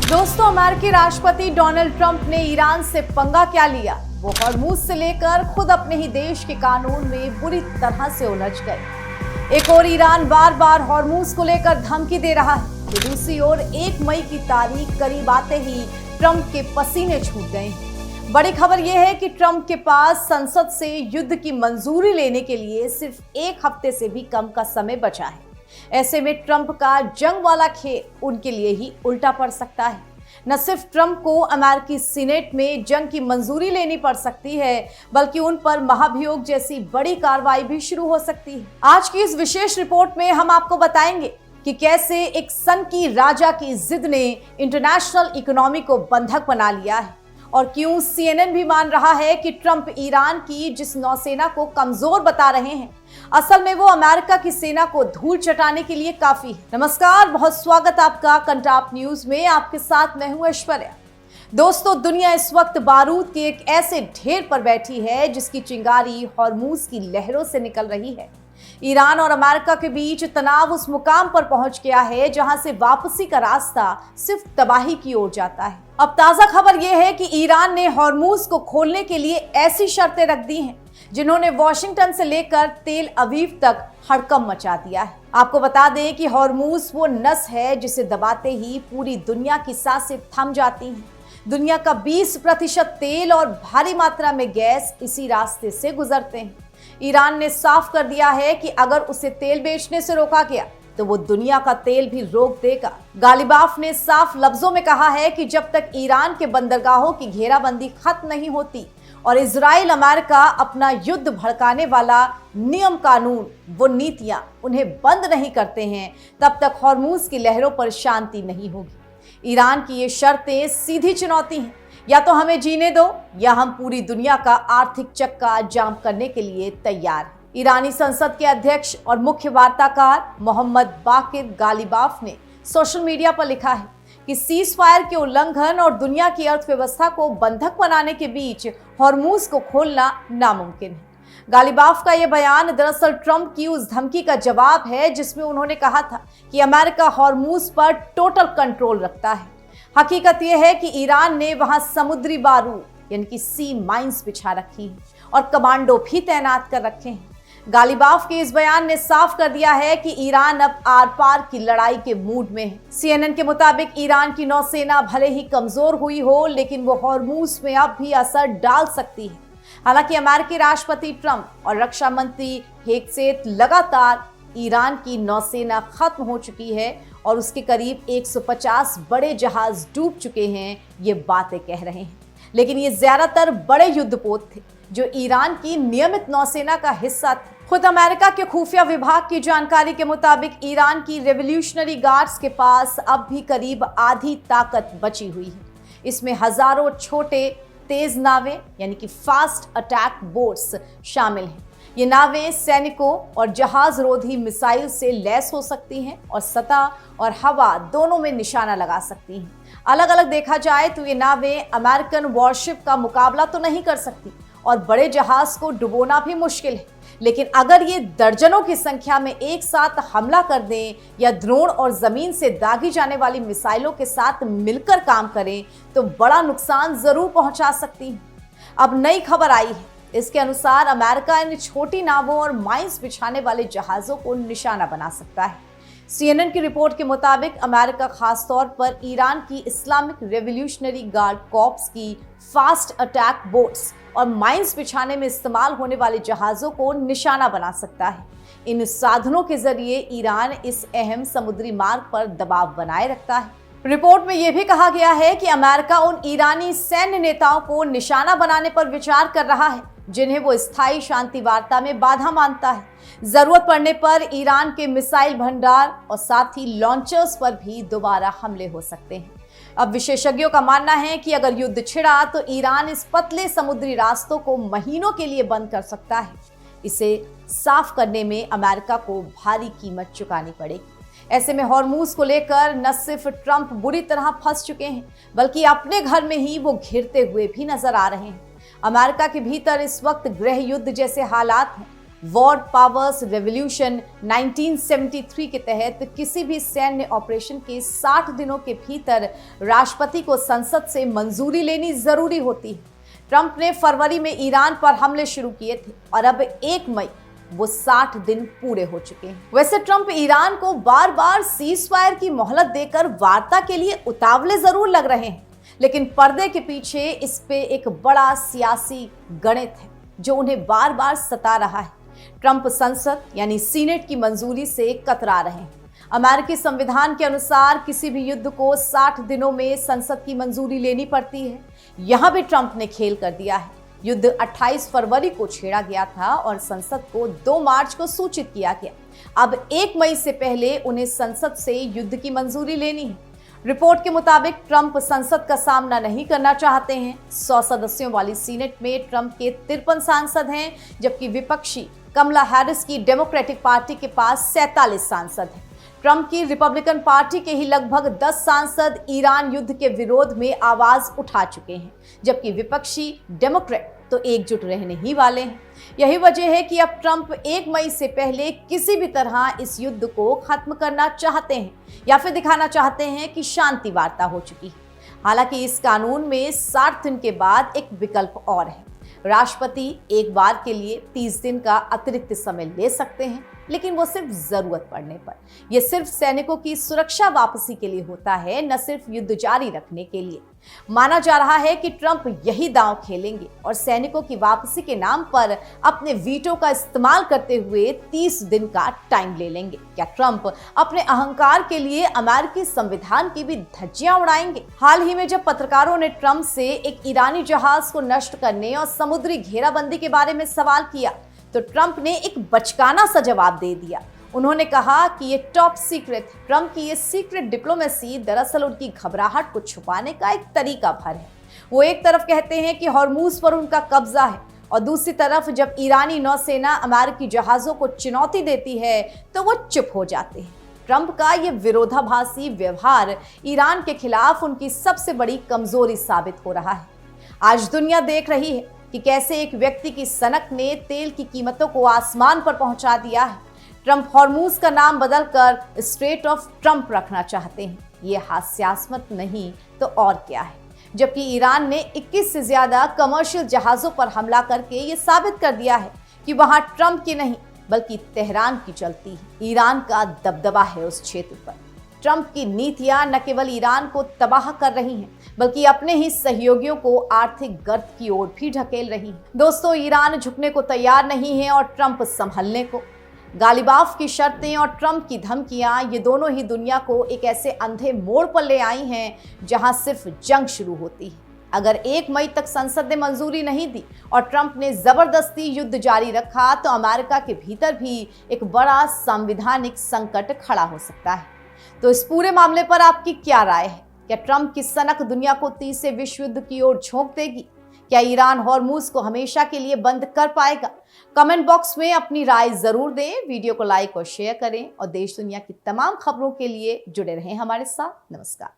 दोस्तों, अमेरिकी राष्ट्रपति डोनाल्ड ट्रंप ने ईरान से पंगा क्या लिया? वो हॉर्मूज से लेकर खुद अपने ही देश के कानून में बुरी तरह से उलझ गए। एक और ईरान बार बार हॉर्मूज को लेकर धमकी दे रहा है, तो दूसरी ओर 1 मई की तारीख करीब आते ही ट्रंप के पसीने छूट गए हैं। बड़ी खबर यह है कि ट्रंप के पास संसद से युद्ध की मंजूरी लेने के लिए सिर्फ 1 हफ्ते से भी कम का समय बचा है। ऐसे में ट्रंप का जंग वाला खेल उनके लिए ही उल्टा पड़ सकता है। न सिर्फ ट्रंप को अमेरिकी सीनेट में जंग की मंजूरी लेनी पड़ सकती है, बल्कि उन पर महाभियोग जैसी बड़ी कार्रवाई भी शुरू हो सकती है। आज की इस विशेष रिपोर्ट में हम आपको बताएंगे कि कैसे एक सन की राजा की जिद ने इंटरनेशनल इकोनॉमी को बंधक बना लिया है और क्यों CNN भी मान रहा है कि ट्रंप ईरान की जिस नौसेना को कमजोर बता रहे हैं, असल में वो अमेरिका की सेना को धूल चटाने के लिए काफी है। नमस्कार, बहुत स्वागत आपका कंटाप न्यूज में। आपके साथ मैं हूं ऐश्वर्या। दोस्तों, दुनिया इस वक्त बारूद के एक ऐसे ढेर पर बैठी है जिसकी चिंगारी हॉर्मूज की लहरों से निकल रही है। ईरान और अमेरिका के बीच तनाव उस मुकाम पर पहुंच गया है जहां से वापसी का रास्ता सिर्फ तबाही की ओर जाता है। अब ताजा खबर यह है कि ईरान ने हॉर्मूज को खोलने के लिए ऐसी शर्तें रख दी हैं जिन्होंने वॉशिंगटन से लेकर तेल अवीव तक हड़कंप मचा दिया है। आपको बता दें कि हॉर्मूज वो नस है जिसे दबाते ही पूरी दुनिया की सांसें थम जाती हैं। दुनिया का 20% तेल और भारी मात्रा में गैस इसी रास्ते से गुजरते हैं। ईरान ने साफ कर दिया है कि अगर उसे तेल बेचने से रोका गया तो वो दुनिया का तेल भी रोक देगा। गालिबाफ ने साफ लफ्जों में कहा है कि जब तक ईरान के बंदरगाहों की घेराबंदी खत्म नहीं होती और इजराइल अमेरिका अपना युद्ध भड़काने वाला नियम कानून, वो नीतियां उन्हें बंद नहीं करते हैं, तब तक हॉर्मूज की लहरों पर शांति नहीं होगी। ईरान की ये शर्तें सीधी चुनौती हैं, या तो हमें जीने दो या हम पूरी दुनिया का आर्थिक चक्का जाम करने के लिए तैयार हैं। ईरानी संसद के अध्यक्ष और मुख्य वार्ताकार मोहम्मद बाकिर गालिबाफ ने सोशल मीडिया पर लिखा है कि सीज फायर के उल्लंघन और दुनिया की अर्थव्यवस्था को बंधक बनाने के बीच हॉर्मूज को खोलना नामुमकिन है। गालिबाफ का यह बयान दरअसल ट्रंप की उस धमकी का जवाब है जिसमें उन्होंने कहा था कि अमेरिका हॉर्मूज पर टोटल कंट्रोल रखता है। हकीकत यह है कि ईरान ने वहां समुद्री बारूद यानी कि सी माइंस बिछा रखी है और कमांडो भी तैनात कर रखे हैं। गालिबाफ के इस बयान ने साफ कर दिया है कि ईरान अब आर पार की लड़ाई के मूड में है। CNN के मुताबिक ईरान की नौसेना भले ही कमजोर हुई हो, लेकिन वो हॉर्मूज में अब भी असर डाल सकती है। हालांकि अमेरिकी राष्ट्रपति ट्रंप और रक्षा मंत्री हेगसेथ लगातार ईरान की नौसेना खत्म हो चुकी है और उसके करीब 150 बड़े जहाज डूब चुके हैं, ये बातें कह रहे हैं। लेकिन ये ज्यादातर बड़े युद्धपोत थे जो ईरान की नियमित नौसेना का हिस्सा थे। खुद अमेरिका के खुफिया विभाग की जानकारी के मुताबिक ईरान की रेवोल्यूशनरी गार्ड्स के पास अब भी करीब आधी ताकत बची हुई है। इसमें हजारों छोटे तेज नावें यानी कि फास्ट अटैक बोट्स शामिल हैं। ये नावें सैनिकों और जहाज रोधी मिसाइल से लैस हो सकती हैं और सतह और हवा दोनों में निशाना लगा सकती हैं। अलग अलग देखा जाए तो ये नावें अमेरिकन वॉरशिप का मुकाबला तो नहीं कर सकती और बड़े जहाज को डुबोना भी मुश्किल है, लेकिन अगर ये दर्जनों की संख्या में एक साथ हमला कर दें या ड्रोन और जमीन से दागी जाने वाली मिसाइलों के साथ मिलकर काम करें तो बड़ा नुकसान जरूर पहुंचा सकती हैं। अब नई खबर आई है, इसके अनुसार अमेरिका इन छोटी नावों और माइंस बिछाने वाले जहाजों को निशाना बना सकता है। CNN की रिपोर्ट के मुताबिक अमेरिका खासतौर पर ईरान की इस्लामिक रेवोल्यूशनरी गार्ड कॉर्प्स की फास्ट अटैक बोट्स और माइंस बिछाने में इस्तेमाल होने वाले जहाजों को निशाना बना सकता है। इन साधनों के जरिए ईरान इस अहम समुद्री मार्ग पर दबाव बनाए रखता है। रिपोर्ट में यह भी कहा गया है कि अमेरिका उन ईरानी सैन्य नेताओं को निशाना बनाने पर विचार कर रहा है जिन्हें वो स्थायी शांति वार्ता में बाधा मानता है। जरूरत पड़ने पर ईरान के मिसाइल भंडार और साथ ही लॉन्चर्स पर भी दोबारा हमले हो सकते हैं। अब विशेषज्ञों का मानना है कि अगर युद्ध छिड़ा तो ईरान इस पतले समुद्री रास्तों को महीनों के लिए बंद कर सकता है। इसे साफ करने में अमेरिका को भारी कीमत चुकानी पड़ेगी। ऐसे में हॉर्मूज को लेकर न सिर्फ ट्रंप बुरी तरह फंस चुके हैं, बल्कि अपने घर में ही वो घिरते हुए भी नजर आ रहे हैं। अमेरिका के भीतर इस वक्त गृह युद्ध जैसे हालात हैं वॉर पावर्स रेवोल्यूशन 1973 के तहत किसी भी सैन्य ऑपरेशन के 60 दिनों के भीतर राष्ट्रपति को संसद से मंजूरी लेनी जरूरी होती है। ट्रंप ने फरवरी में ईरान पर हमले शुरू किए थे और अब 1 मई वो 60 दिन पूरे हो चुके हैं। वैसे ट्रंप ईरान को बार बार सीज फायर की मोहलत देकर वार्ता के लिए उतावले जरूर लग रहे हैं, लेकिन पर्दे के पीछे इस पे एक बड़ा सियासी गणित है जो उन्हें बार बार सता रहा है। ट्रंप संसद यानी सीनेट की मंजूरी से कतरा रहे हैं। अमेरिकी संविधान के अनुसार किसी भी युद्ध को 60 दिनों में संसद की मंजूरी लेनी पड़ती है। यहां भी ट्रंप ने खेल कर दिया है। युद्ध 28 फरवरी को छेड़ा गया था और संसद को 2 मार्च को सूचित किया गया। अब 1 मई से पहले उन्हें संसद से युद्ध की मंजूरी लेनी है। रिपोर्ट के मुताबिक ट्रंप संसद का सामना नहीं करना चाहते हैं। 100 सदस्यों वाली सीनेट में ट्रंप के 53 सांसद हैं, जबकि विपक्षी कमला हैरिस की डेमोक्रेटिक पार्टी के पास 47 सांसद हैं। ट्रंप की रिपब्लिकन पार्टी के ही लगभग 10 सांसद ईरान युद्ध के विरोध में आवाज उठा चुके हैं, जबकि विपक्षी डेमोक्रेट तो एकजुट रहने ही वाले हैं। यही वजह है कि अब ट्रंप 1 मई से पहले किसी भी तरह इस युद्ध को खत्म करना चाहते हैं या फिर दिखाना चाहते हैं कि शांति वार्ता हो चुकी है। हालांकि इस कानून में 60 दिन के बाद एक विकल्प और है। राष्ट्रपति एक बार के लिए 30 दिन का अतिरिक्त समय ले सकते हैं, लेकिन वो सिर्फ जरूरत पड़ने पर। यह सिर्फ सैनिकों की सुरक्षा वापसी के लिए होता है, न सिर्फ युद्ध जारी रखने के लिए। माना जा रहा है कि ट्रंप यही दांव खेलेंगे और सैनिकों की वापसी के नाम पर अपने वीटो का इस्तेमाल करते हुए 30 दिन का टाइम ले लेंगे। क्या ट्रंप अपने अहंकार के लिए अमेरिकी संविधान की भी धज्जियां उड़ाएंगे? हाल ही में जब पत्रकारों ने ट्रंप से एक ईरानी जहाज को नष्ट करने और समुद्री घेराबंदी के बारे में सवाल किया, तो ट्रंप ने एक बचकाना सा जवाब दे दिया। उन्होंने कहा कि ये टॉप सीक्रेट है। ट्रंप की ये सीक्रेट डिप्लोमेसी दरअसल उनकी घबराहट को छुपाने का एक तरीका भर है। वो एक तरफ कहते हैं कि हॉर्मूज पर उनका कब्जा है और दूसरी तरफ जब ईरानी नौसेना अमेरिकी जहाजों को चुनौती देती है तो वो चुप हो जाते हैं। ट्रंप का ये विरोधाभासी व्यवहार ईरान के खिलाफ उनकी सबसे बड़ी कमजोरी साबित हो रहा है। आज दुनिया देख रही है कि कैसे एक व्यक्ति की सनक ने तेल की कीमतों को आसमान पर पहुंचा दिया है। ट्रंप हॉर्मूज का नाम बदलकर स्ट्रेट ऑफ ट्रंप रखना चाहते हैं। ये हास्यास्पद नहीं तो और क्या है, जबकि ईरान ने 21 से ज्यादा कमर्शियल जहाजों पर हमला करके ये साबित कर दिया है कि वहां ट्रंप की नहीं बल्कि तेहरान की चलती है। ईरान का दबदबा है उस क्षेत्र पर। ट्रंप की नीतियां न केवल ईरान को तबाह कर रही हैं, बल्कि अपने ही सहयोगियों को आर्थिक गर्त की ओर भी ढकेल रही हैं। दोस्तों, ईरान झुकने को तैयार नहीं है और ट्रंप संभलने को। गालिबाफ की शर्तें और ट्रंप की धमकियां, ये दोनों ही दुनिया को एक ऐसे अंधे मोड़ पर ले आई हैं जहां सिर्फ जंग शुरू होती है। अगर 1 मई तक संसद ने मंजूरी नहीं दी और ट्रंप ने जबरदस्ती युद्ध जारी रखा, तो अमेरिका के भीतर भी एक बड़ा संवैधानिक संकट खड़ा हो सकता है। तो इस पूरे मामले पर आपकी क्या राय है? क्या ट्रंप की सनक दुनिया को तीसरे विश्व युद्ध की ओर झोंक देगी? क्या ईरान हॉर्मूज को हमेशा के लिए बंद कर पाएगा? कमेंट बॉक्स में अपनी राय जरूर दें। वीडियो को लाइक और शेयर करें और देश दुनिया की तमाम खबरों के लिए जुड़े रहें हमारे साथ। नमस्कार।